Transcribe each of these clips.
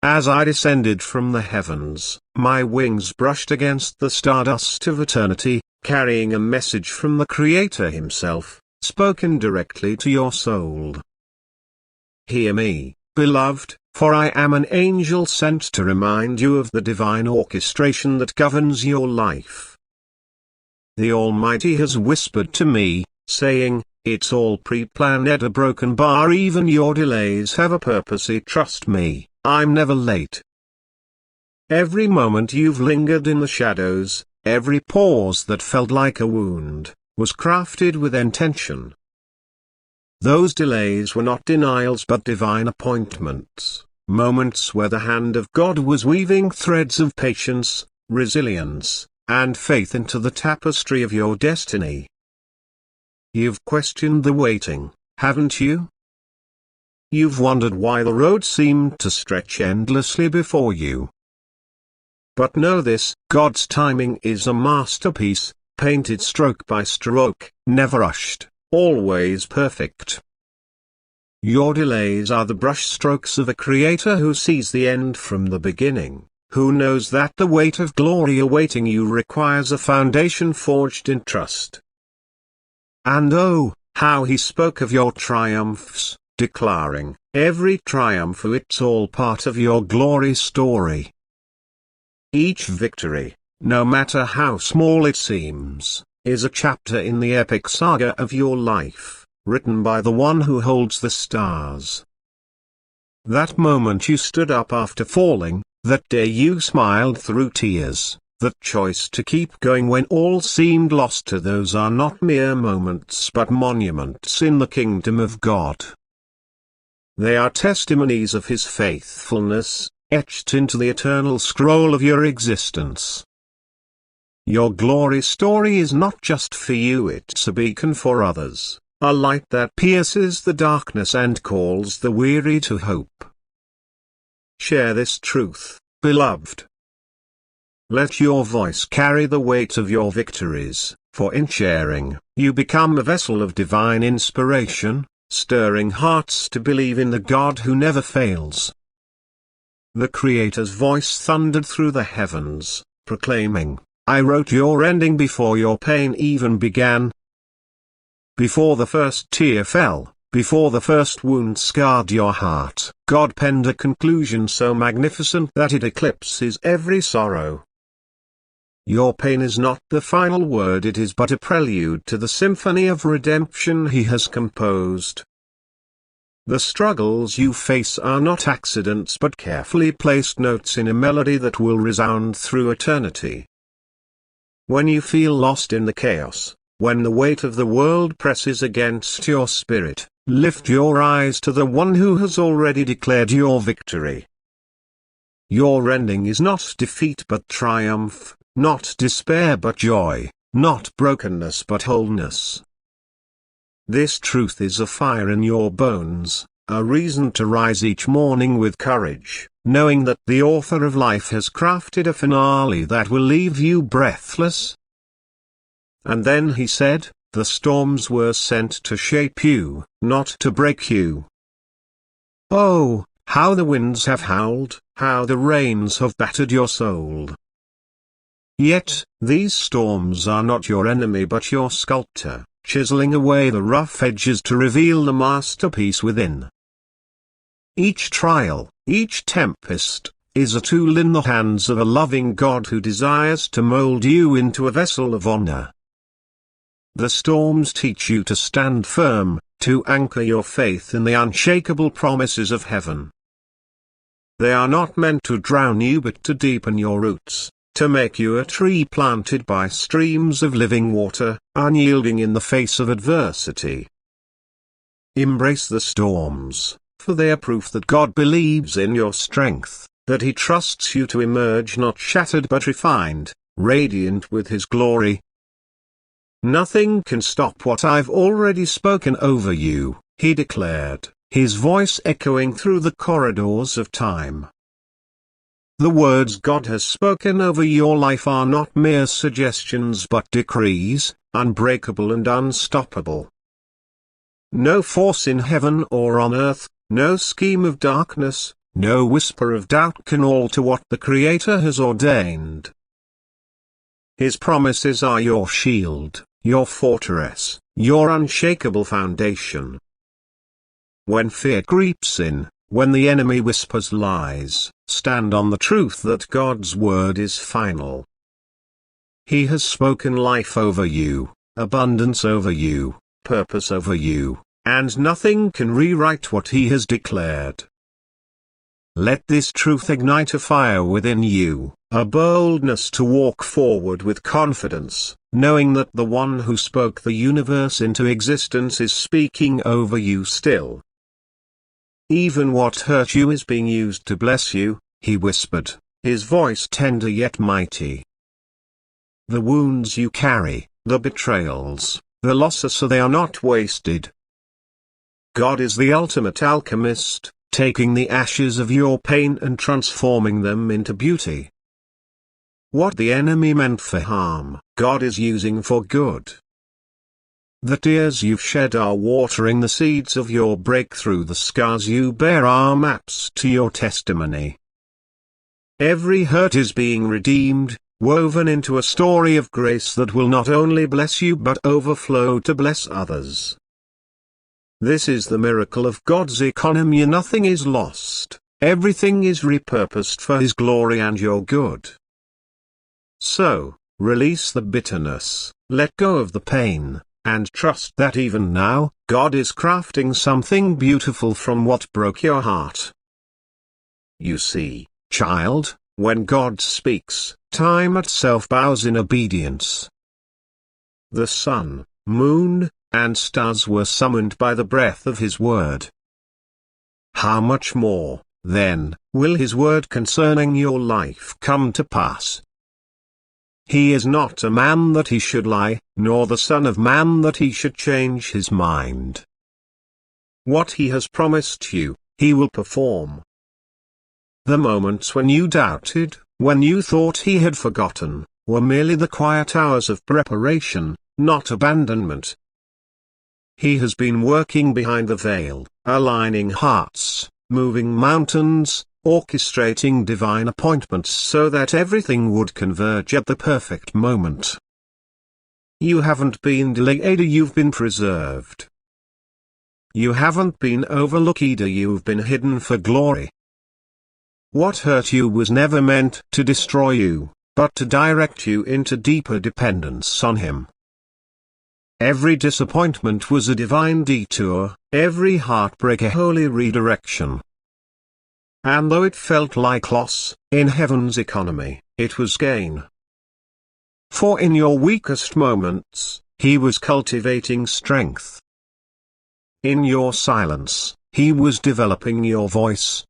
As I descended from the heavens, my wings brushed against the stardust of eternity, carrying a message from the Creator himself, spoken directly to your soul. Hear me, beloved, for I am an angel sent to remind you of the divine orchestration that governs your life. The Almighty has whispered to me, saying, "It's all pre-planned at a broken bar. Even your delays have a purpose. Trust me, I'm never late." Every moment you've lingered in the shadows, every pause that felt like a wound, was crafted with intention. Those delays were not denials but divine appointments, moments where the hand of God was weaving threads of patience, resilience, and faith into the tapestry of your destiny. You've questioned the waiting, haven't you? You've wondered why the road seemed to stretch endlessly before you. But know this, God's timing is a masterpiece, painted stroke by stroke, never rushed, always perfect. Your delays are the brushstrokes of a Creator who sees the end from the beginning, who knows that the weight of glory awaiting you requires a foundation forged in trust. And oh, how he spoke of your triumphs, declaring, "Every triumph, it's all part of your glory story." Each victory, no matter how small it seems, is a chapter in the epic saga of your life, written by the one who holds the stars. That moment you stood up after falling, that day you smiled through tears, that choice to keep going when all seemed lost, to those are not mere moments but monuments in the kingdom of God. They are testimonies of His faithfulness, etched into the eternal scroll of your existence. Your glory story is not just for you, it's a beacon for others, a light that pierces the darkness and calls the weary to hope. Share this truth, beloved. Let your voice carry the weight of your victories, for in sharing, you become a vessel of divine inspiration, stirring hearts to believe in the God who never fails. The Creator's voice thundered through the heavens, proclaiming, "I wrote your ending before your pain even began. Before the first tear fell, before the first wound scarred your heart, God penned a conclusion so magnificent that it eclipses every sorrow. Your pain is not the final word, it is but a prelude to the symphony of redemption He has composed. The struggles you face are not accidents but carefully placed notes in a melody that will resound through eternity. When you feel lost in the chaos, when the weight of the world presses against your spirit, lift your eyes to the one who has already declared your victory. Your ending is not defeat but triumph, not despair but joy, not brokenness but wholeness. This truth is a fire in your bones, a reason to rise each morning with courage, knowing that the author of life has crafted a finale that will leave you breathless. And then he said, "The storms were sent to shape you, not to break you." Oh, how the winds have howled, how the rains have battered your soul. Yet, these storms are not your enemy but your sculptor, chiseling away the rough edges to reveal the masterpiece within. Each trial, each tempest, is a tool in the hands of a loving God who desires to mold you into a vessel of honor. The storms teach you to stand firm, to anchor your faith in the unshakable promises of heaven. They are not meant to drown you but to deepen your roots, to make you a tree planted by streams of living water, unyielding in the face of adversity. Embrace the storms, for they are proof that God believes in your strength, that He trusts you to emerge not shattered but refined, radiant with His glory. "Nothing can stop what I've already spoken over you," He declared, His voice echoing through the corridors of time. The words God has spoken over your life are not mere suggestions but decrees, unbreakable and unstoppable. No force in heaven or on earth, no scheme of darkness, no whisper of doubt can alter what the Creator has ordained. His promises are your shield, your fortress, your unshakable foundation. When fear creeps in, when the enemy whispers lies, stand on the truth that God's word is final. He has spoken life over you, abundance over you, purpose over you, and nothing can rewrite what He has declared. Let this truth ignite a fire within you, a boldness to walk forward with confidence, knowing that the one who spoke the universe into existence is speaking over you still. Even what hurt you is being used to bless you, He whispered, His voice tender yet mighty. The wounds you carry, the betrayals, the losses, so they are not wasted. God is the ultimate alchemist, taking the ashes of your pain and transforming them into beauty. What the enemy meant for harm, God is using for good. The tears you've shed are watering the seeds of your breakthrough. The scars you bear are maps to your testimony. Every hurt is being redeemed, woven into a story of grace that will not only bless you but overflow to bless others. This is the miracle of God's economy. Nothing is lost, everything is repurposed for His glory and your good. So, release the bitterness, let go of the pain, and trust that even now, God is crafting something beautiful from what broke your heart. You see, child, when God speaks, time itself bows in obedience. The sun, moon, and stars were summoned by the breath of His word. How much more, then, will His word concerning your life come to pass? He is not a man that He should lie, nor the Son of Man that He should change His mind. What He has promised you, He will perform. The moments when you doubted, when you thought He had forgotten, were merely the quiet hours of preparation, not abandonment. He has been working behind the veil, aligning hearts, moving mountains, orchestrating divine appointments so that everything would converge at the perfect moment. You haven't been delayed, you've been preserved. You haven't been overlooked, you've been hidden for glory. What hurt you was never meant to destroy you, but to direct you into deeper dependence on Him. Every disappointment was a divine detour, every heartbreak a holy redirection. And though it felt like loss, in Heaven's economy, it was gain. For in your weakest moments, He was cultivating strength. In your silence, He was developing your voice.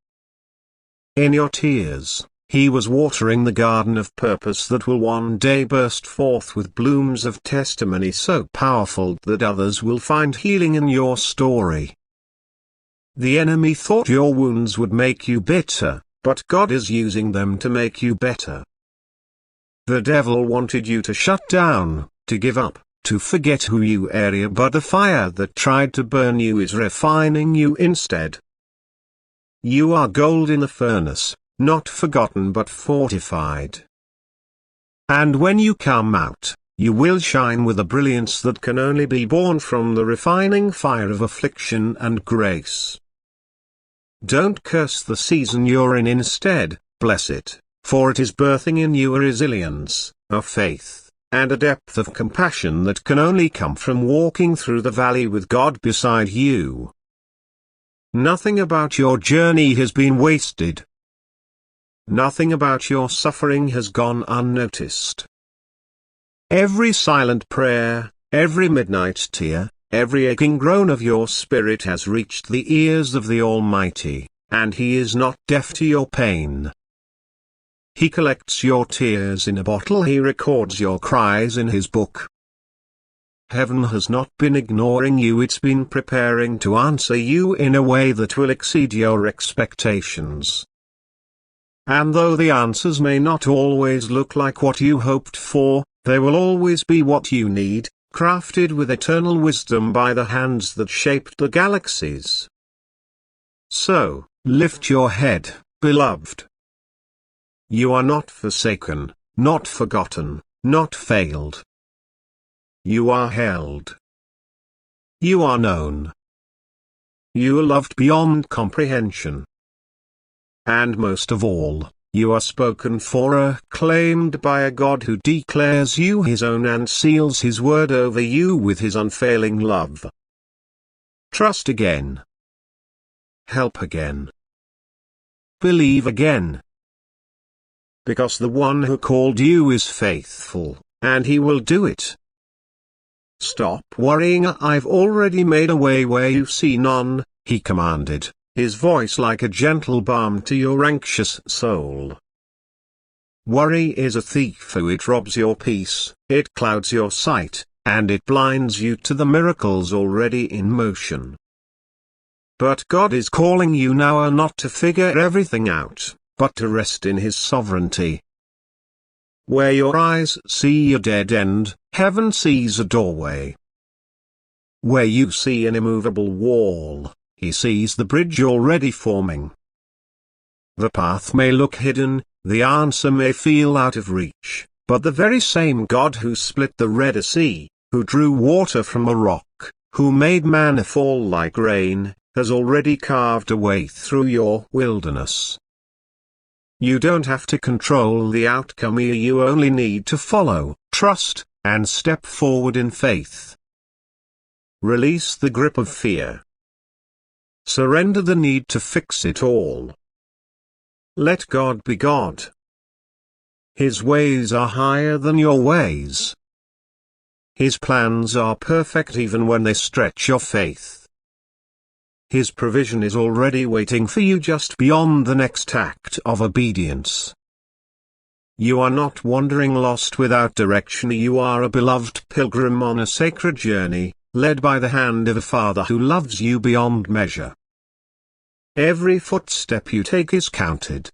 In your tears, He was watering the garden of purpose that will one day burst forth with blooms of testimony so powerful that others will find healing in your story. The enemy thought your wounds would make you bitter, but God is using them to make you better. The devil wanted you to shut down, to give up, to forget who you are, but the fire that tried to burn you is refining you instead. You are gold in the furnace, not forgotten but fortified. And when you come out, you will shine with a brilliance that can only be born from the refining fire of affliction and grace. Don't curse the season you're in, instead, bless it, for it is birthing in you a resilience, a faith, and a depth of compassion that can only come from walking through the valley with God beside you. Nothing about your journey has been wasted. Nothing about your suffering has gone unnoticed. Every silent prayer, every midnight tear, every aching groan of your spirit has reached the ears of the Almighty, and He is not deaf to your pain. He collects your tears in a bottle, He records your cries in His book. Heaven has not been ignoring you, it's been preparing to answer you in a way that will exceed your expectations. And though the answers may not always look like what you hoped for, they will always be what you need, crafted with eternal wisdom by the hands that shaped the galaxies. So, lift your head, Beloved, you are not forsaken, not forgotten, not failed. You are held. You are known. You are loved beyond comprehension. And most of all, you are spoken for, acclaimed by a God who declares you his own and seals his word over you with his unfailing love. Trust again. Help again. Believe again. Because the one who called you is faithful, and he will do it. Stop worrying, I've already made a way where you see none, he commanded, his voice like a gentle balm to your anxious soul. Worry is a thief, it robs your peace, it clouds your sight, and it blinds you to the miracles already in motion. But God is calling you now not to figure everything out, but to rest in his sovereignty. Where your eyes see a dead end, heaven sees a doorway. Where you see an immovable wall, he sees the bridge already forming. The path may look hidden, the answer may feel out of reach, but the very same God who split the Red Sea, who drew water from a rock, who made manna fall like rain, has already carved a way through your wilderness. You don't have to control the outcome, you only need to follow, trust, and step forward in faith. Release the grip of fear. Surrender the need to fix it all. Let God be God. His ways are higher than your ways. His plans are perfect even when they stretch your faith. His provision is already waiting for you just beyond the next act of obedience. You are not wandering lost without direction, you are a beloved pilgrim on a sacred journey, led by the hand of a Father who loves you beyond measure. Every footstep you take is counted.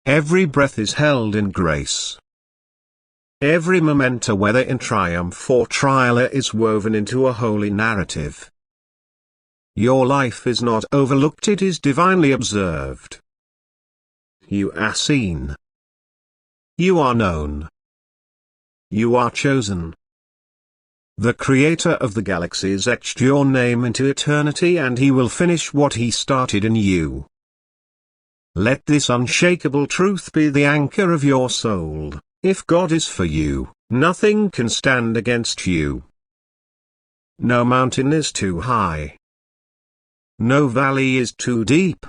Every breath is held in grace. Every memento, whether in triumph or trial, is woven into a holy narrative. Your life is not overlooked, it is divinely observed. You are seen. You are known. You are chosen. The Creator of the galaxies etched your name into eternity, and he will finish what he started in you. Let this unshakable truth be the anchor of your soul. If God is for you, nothing can stand against you. No mountain is too high. No valley is too deep.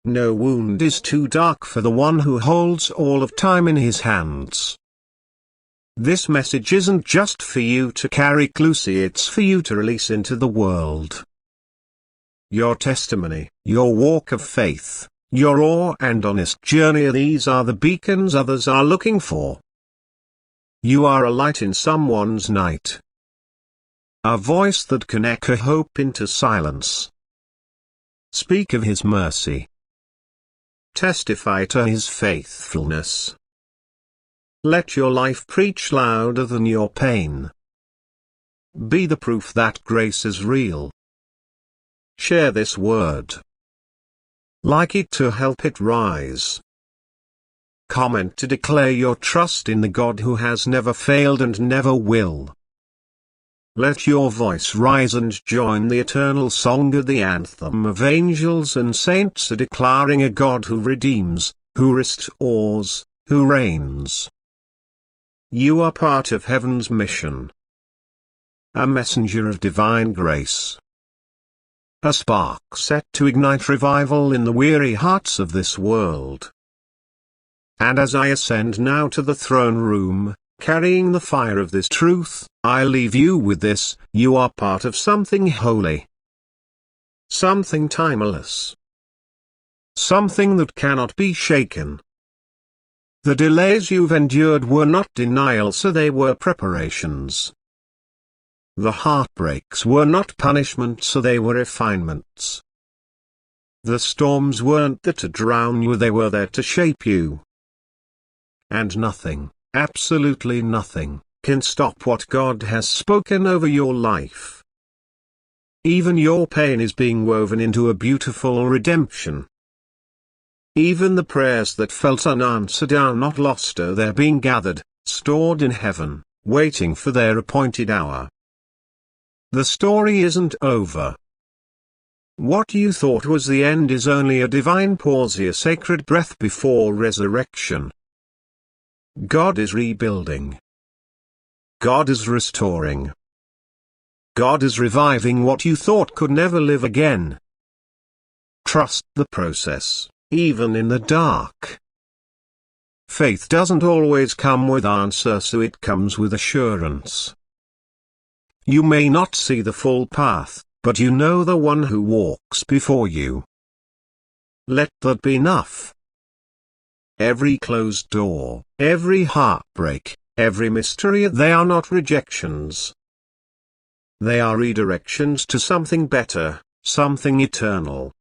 No wound is too dark for the one who holds all of time in his hands. This message isn't just for you to carry closely, it's for you to release into the world. Your testimony, your walk of faith, your raw and honest journey, these are the beacons others are looking for. You are a light in someone's night. A voice that can echo hope into silence. Speak of his mercy. Testify to his faithfulness. Let your life preach louder than your pain. Be the proof that grace is real. Share this word. Like it to help it rise. Comment to declare your trust in the God who has never failed and never will. Let your voice rise and join the eternal song of the anthem of angels and saints, declaring a God who redeems, who restores, who reigns. You are part of heaven's mission. A messenger of divine grace. A spark set to ignite revival in the weary hearts of this world. And as I ascend now to the throne room, carrying the fire of this truth, I leave you with this: you are part of something holy. Something timeless. Something that cannot be shaken. The delays you've endured were not denial, so they were preparations. The heartbreaks were not punishment, so they were refinements. The storms weren't there to drown you, they were there to shape you. And nothing, absolutely nothing, can stop what God has spoken over your life. Even your pain is being woven into a beautiful redemption. Even the prayers that felt unanswered are not lost, they're being gathered, stored in heaven, waiting for their appointed hour. The story isn't over. What you thought was the end is only a divine pause, a sacred breath before resurrection. God is rebuilding. God is restoring. God is reviving what you thought could never live again. Trust the process, even in the dark. Faith doesn't always come with answers, so it comes with assurance. You may not see the full path, but you know the one who walks before you. Let that be enough. Every closed door, every heartbreak, every mystery, they are not rejections. They are redirections to something better, something eternal.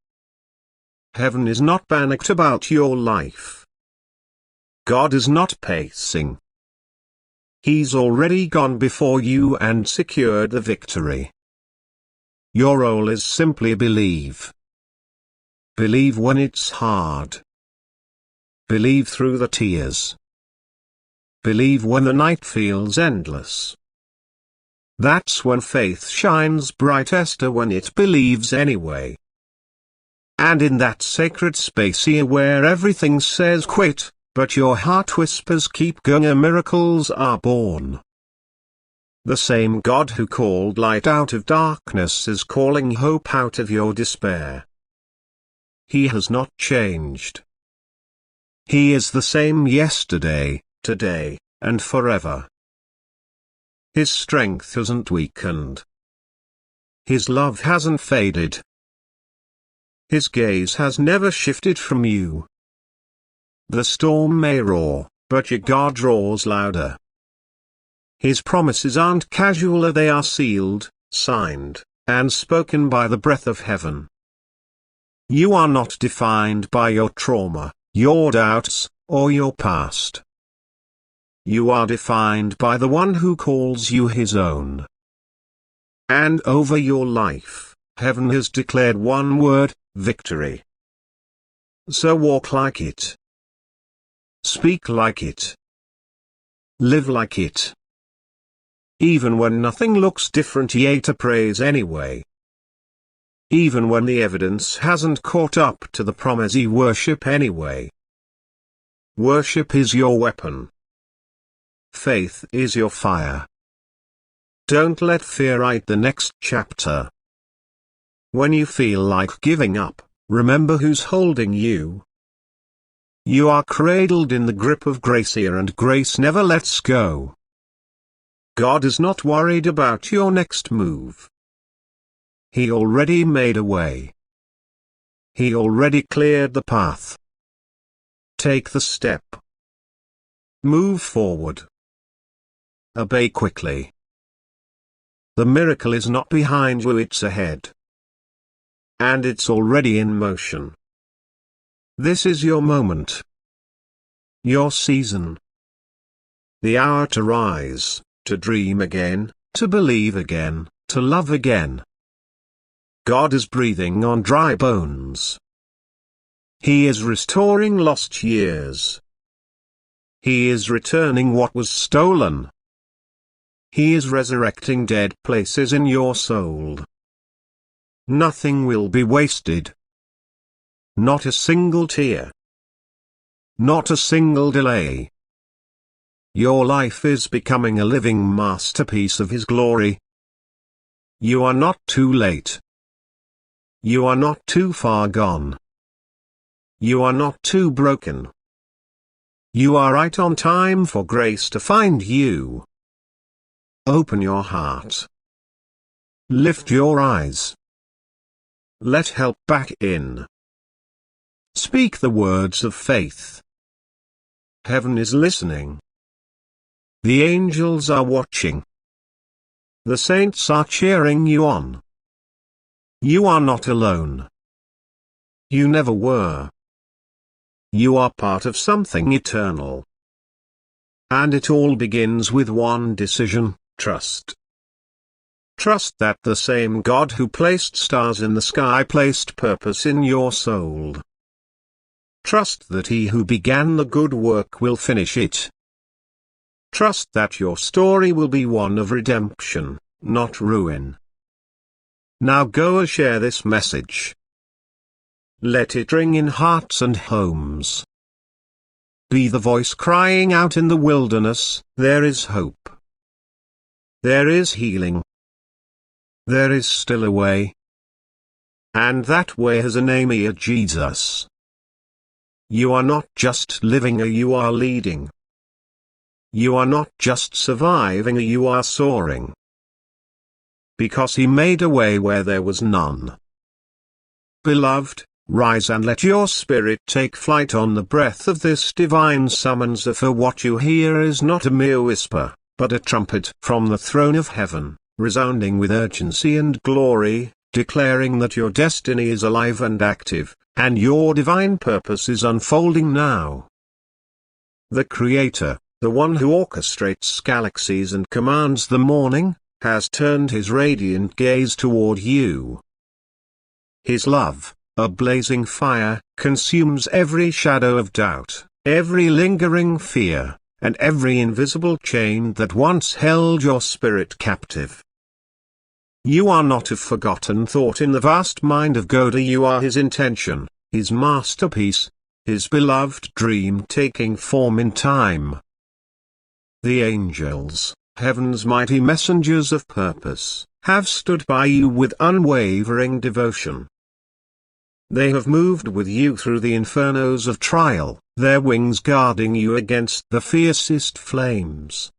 Heaven is not panicked about your life. God is not pacing. He's already gone before you and secured the victory. Your role is simply believe. Believe when it's hard. Believe through the tears. Believe when the night feels endless. That's when faith shines brightest, when it believes anyway. And in that sacred space here where everything says quit, but your heart whispers keep going, miracles are born. The same God who called light out of darkness is calling hope out of your despair. He has not changed. He is the same yesterday, today, and forever. His strength hasn't weakened. His love hasn't faded. His gaze has never shifted from you. The storm may roar, but your God roars louder. His promises aren't casual, they are sealed, signed, and spoken by the breath of heaven. You are not defined by your trauma, your doubts, or your past. You are defined by the one who calls you his own. And over your life, heaven has declared one word: victory. So walk like it. Speak like it. Live like it. Even when nothing looks different, yet praise anyway. Even when the evidence hasn't caught up to the promise, you worship anyway. Worship is your weapon. Faith is your fire. Don't let fear write the next chapter. When you feel like giving up, remember who's holding you. You are cradled in the grip of grace here, and grace never lets go. God is not worried about your next move. He already made a way. He already cleared the path. Take the step. Move forward. Obey quickly. The miracle is not behind you, it's ahead. And it's already in motion. This is your moment. Your season. The hour to rise, to dream again, to believe again, to love again. God is breathing on dry bones. He is restoring lost years. He is returning what was stolen. He is resurrecting dead places in your soul. Nothing will be wasted. Not a single tear. Not a single delay. Your life is becoming a living masterpiece of His glory. You are not too late. You are not too far gone. You are not too broken. You are right on time for grace to find you. Open your heart. Lift your eyes. Let help back in. Speak the words of faith. Heaven is listening. The angels are watching. The saints are cheering you on. You are not alone. You never were. You are part of something eternal. And it all begins with one decision: trust. Trust that the same God who placed stars in the sky placed purpose in your soul. Trust that he who began the good work will finish it. Trust that your story will be one of redemption, not ruin. Now go and share this message. Let it ring in hearts and homes. Be the voice crying out in the wilderness, there is hope. There is healing. There is still a way. And that way has a name, Jesus. You are not just living, you are leading. You are not just surviving, you are soaring. Because he made a way where there was none. Beloved, rise and let your spirit take flight on the breath of this divine summons, for what you hear is not a mere whisper, but a trumpet from the throne of heaven, resounding with urgency and glory, declaring that your destiny is alive and active, and your divine purpose is unfolding now. The Creator, the one who orchestrates galaxies and commands the morning, has turned his radiant gaze toward you. His love, a blazing fire, consumes every shadow of doubt, every lingering fear, and every invisible chain that once held your spirit captive. You are not a forgotten thought in the vast mind of God, you are his intention, his masterpiece, his beloved dream taking form in time. The angels, heaven's mighty messengers of purpose, have stood by you with unwavering devotion. They have moved with you through the infernos of trial, their wings guarding you against the fiercest flames.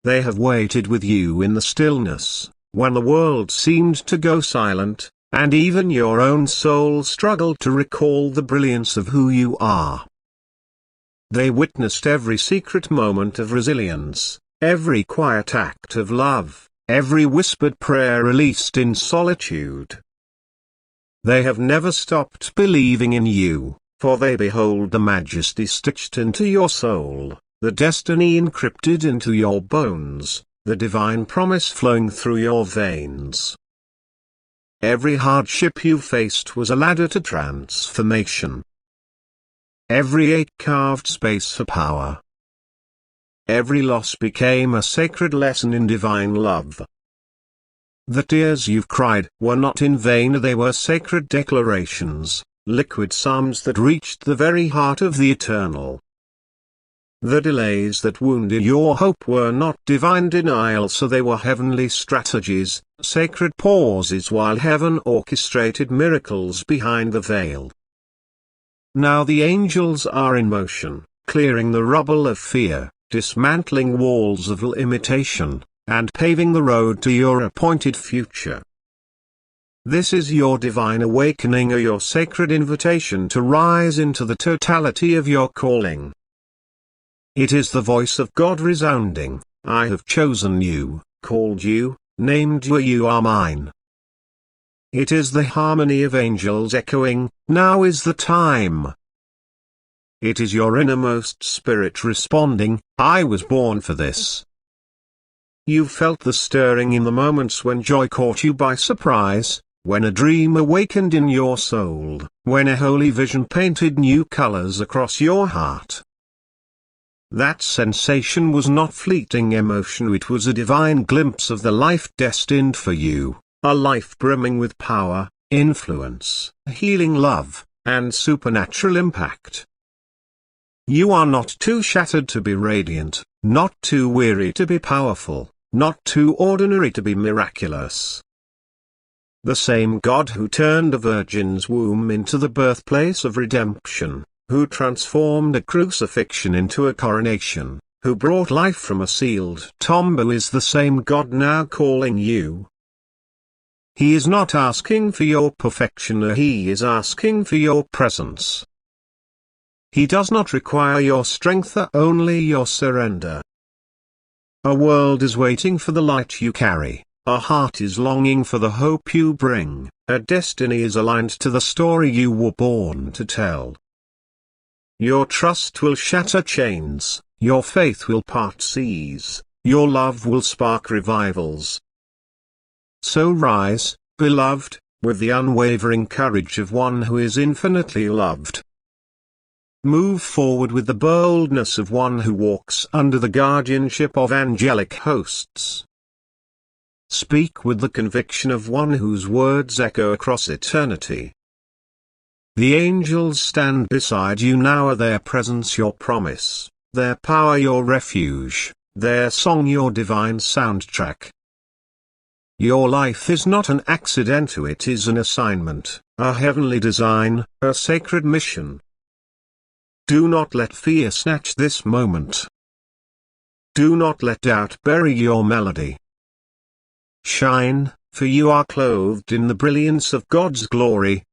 They have waited with you in the stillness, when the world seemed to go silent, and even your own soul struggled to recall the brilliance of who you are. They witnessed every secret moment of resilience, every quiet act of love, every whispered prayer released in solitude. They have never stopped believing in you, for they behold the majesty stitched into your soul, the destiny encrypted into your bones, the divine promise flowing through your veins. Every hardship you faced was a ladder to transformation. Every ache carved space for power. Every loss became a sacred lesson in divine love. The tears you've cried were not in vain, they were sacred declarations, liquid psalms that reached the very heart of the eternal. The delays that wounded your hope were not divine denial, so they were heavenly strategies, sacred pauses while heaven orchestrated miracles behind the veil. Now the angels are in motion, clearing the rubble of fear, dismantling walls of limitation, and paving the road to your appointed future. This is your divine awakening, or your sacred invitation to rise into the totality of your calling. It is the voice of God resounding, I have chosen you, called you, named you, you are mine. It is the harmony of angels echoing, now is the time. It is your innermost spirit responding, I was born for this. You felt the stirring in the moments when joy caught you by surprise, when a dream awakened in your soul, when a holy vision painted new colors across your heart. That sensation was not fleeting emotion, it was a divine glimpse of the life destined for you, a life brimming with power, influence, healing love, and supernatural impact. You are not too shattered to be radiant, not too weary to be powerful, not too ordinary to be miraculous. The same God who turned a virgin's womb into the birthplace of redemption, who transformed a crucifixion into a coronation, who brought life from a sealed tomb, is the same God now calling you. He is not asking for your perfection, he is asking for your presence. He does not require your strength, only your surrender. A world is waiting for the light you carry, a heart is longing for the hope you bring, a destiny is aligned to the story you were born to tell. Your trust will shatter chains, your faith will part seas, your love will spark revivals. So rise, beloved, with the unwavering courage of one who is infinitely loved. Move forward with the boldness of one who walks under the guardianship of angelic hosts. Speak with the conviction of one whose words echo across eternity. The angels stand beside you now, their presence your promise, their power your refuge, their song your divine soundtrack. Your life is not an accident, it is an assignment, a heavenly design, a sacred mission. Do not let fear snatch this moment. Do not let doubt bury your melody. Shine, for you are clothed in the brilliance of God's glory.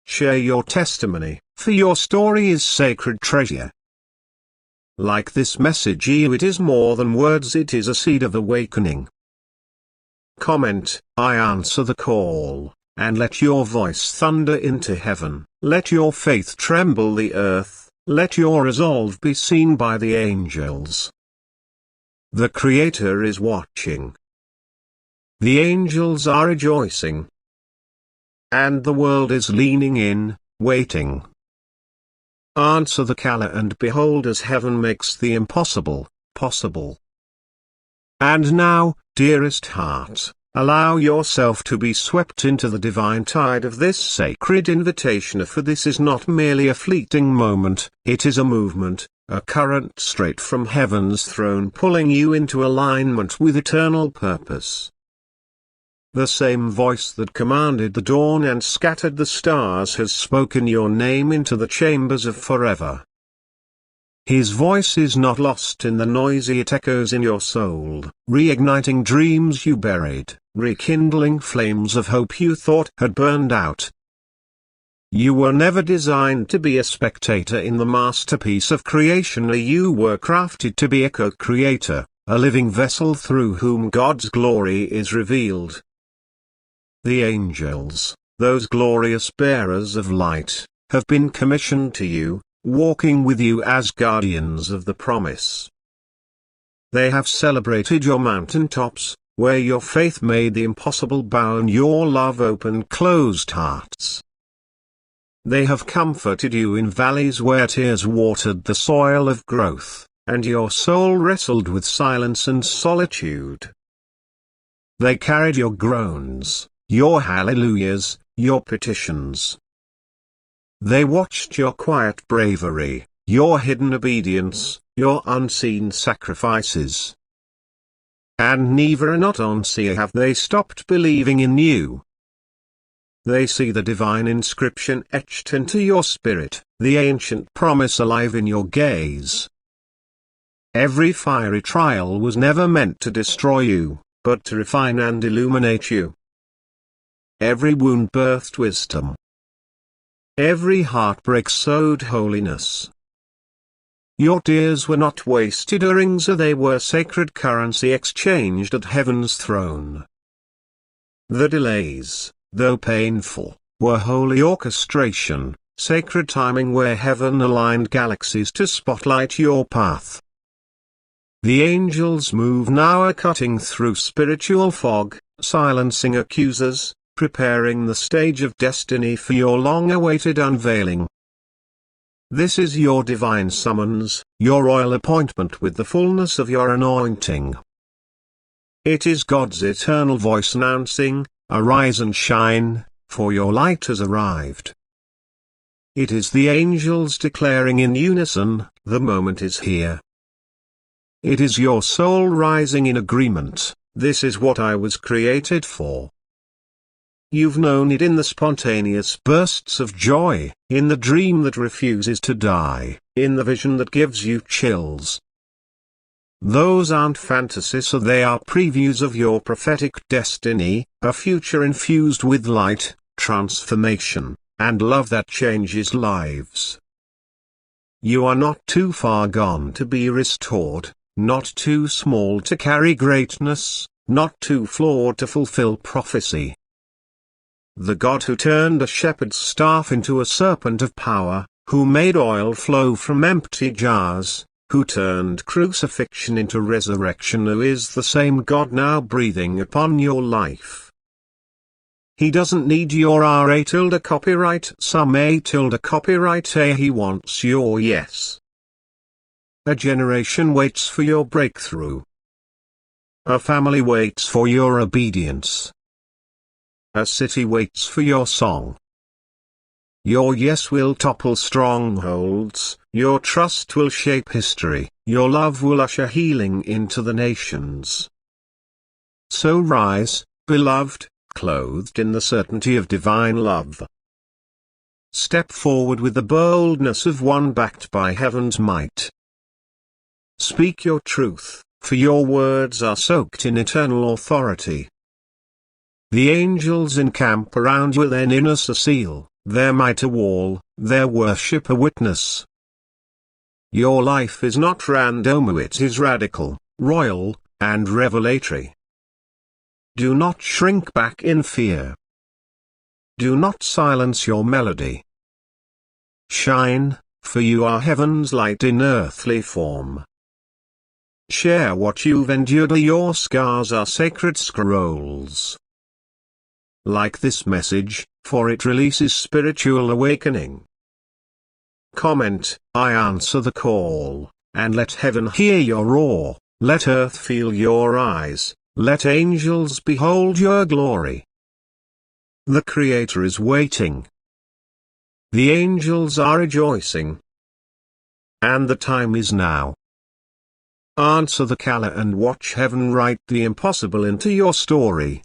Share your testimony, for your story is sacred treasure. Like this message, it is more than words, it is a seed of awakening. Comment, I answer the call, and let your voice thunder into heaven, let your faith tremble the earth, let your resolve be seen by the angels. The Creator is watching. The angels are rejoicing. And the world is leaning in, waiting. Answer the call and behold as heaven makes the impossible, possible. And now, dearest heart, allow yourself to be swept into the divine tide of this sacred invitation, for this is not merely a fleeting moment, it is a movement, a current straight from heaven's throne pulling you into alignment with eternal purpose. The same voice that commanded the dawn and scattered the stars has spoken your name into the chambers of forever. His voice is not lost in the noise, it echoes in your soul, reigniting dreams you buried, rekindling flames of hope you thought had burned out. You were never designed to be a spectator in the masterpiece of creation, you were crafted to be a co-creator, a living vessel through whom God's glory is revealed. The angels, those glorious bearers of light, have been commissioned to you, walking with you as guardians of the promise. They have celebrated your mountaintops, where your faith made the impossible bow and your love opened closed hearts. They have comforted you in valleys where tears watered the soil of growth, and your soul wrestled with silence and solitude. They carried your groans, your hallelujahs, your petitions. They watched your quiet bravery, your hidden obedience, your unseen sacrifices. And neither not unseen have they stopped believing in you. They see the divine inscription etched into your spirit, the ancient promise alive in your gaze. Every fiery trial was never meant to destroy you, but to refine and illuminate you. Every wound birthed wisdom. Every heartbreak sowed holiness. Your tears were not wasted earrings, they were sacred currency exchanged at heaven's throne. The delays, though painful, were holy orchestration, sacred timing where heaven aligned galaxies to spotlight your path. The angels move now, are cutting through spiritual fog, silencing accusers, preparing the stage of destiny for your long-awaited unveiling. This is your divine summons, your royal appointment with the fullness of your anointing. It is God's eternal voice announcing, "Arise and shine, for your light has arrived." It is the angels declaring in unison, "The moment is here." It is your soul rising in agreement, "This is what I was created for." You've known it in the spontaneous bursts of joy, in the dream that refuses to die, in the vision that gives you chills. Those aren't fantasies, so they are previews of your prophetic destiny, a future infused with light, transformation, and love that changes lives. You are not too far gone to be restored, not too small to carry greatness, not too flawed to fulfill prophecy. The God who turned a shepherd's staff into a serpent of power, who made oil flow from empty jars, who turned crucifixion into resurrection, who is the same God now breathing upon your life. He doesn't need your RA tilde copyright some A tilde copyright A. He wants your yes. A generation waits for your breakthrough. A family waits for your obedience. A city waits for your song. Your yes will topple strongholds, your trust will shape history, your love will usher healing into the nations. So rise, beloved, clothed in the certainty of divine love. Step forward with the boldness of one backed by heaven's might. Speak your truth, for your words are soaked in eternal authority. The angels encamp around you, their nearness a seal, their might a wall, their worship a witness. Your life is not random, it is radical, royal, and revelatory. Do not shrink back in fear. Do not silence your melody. Shine, for you are heaven's light in earthly form. Share what you've endured, your scars are sacred scrolls. Like this message, for it releases spiritual awakening. Comment, I answer the call, and let heaven hear your roar, let earth feel your eyes, let angels behold your glory. The Creator is waiting. The angels are rejoicing. And the time is now. Answer the caller and watch heaven write the impossible into your story.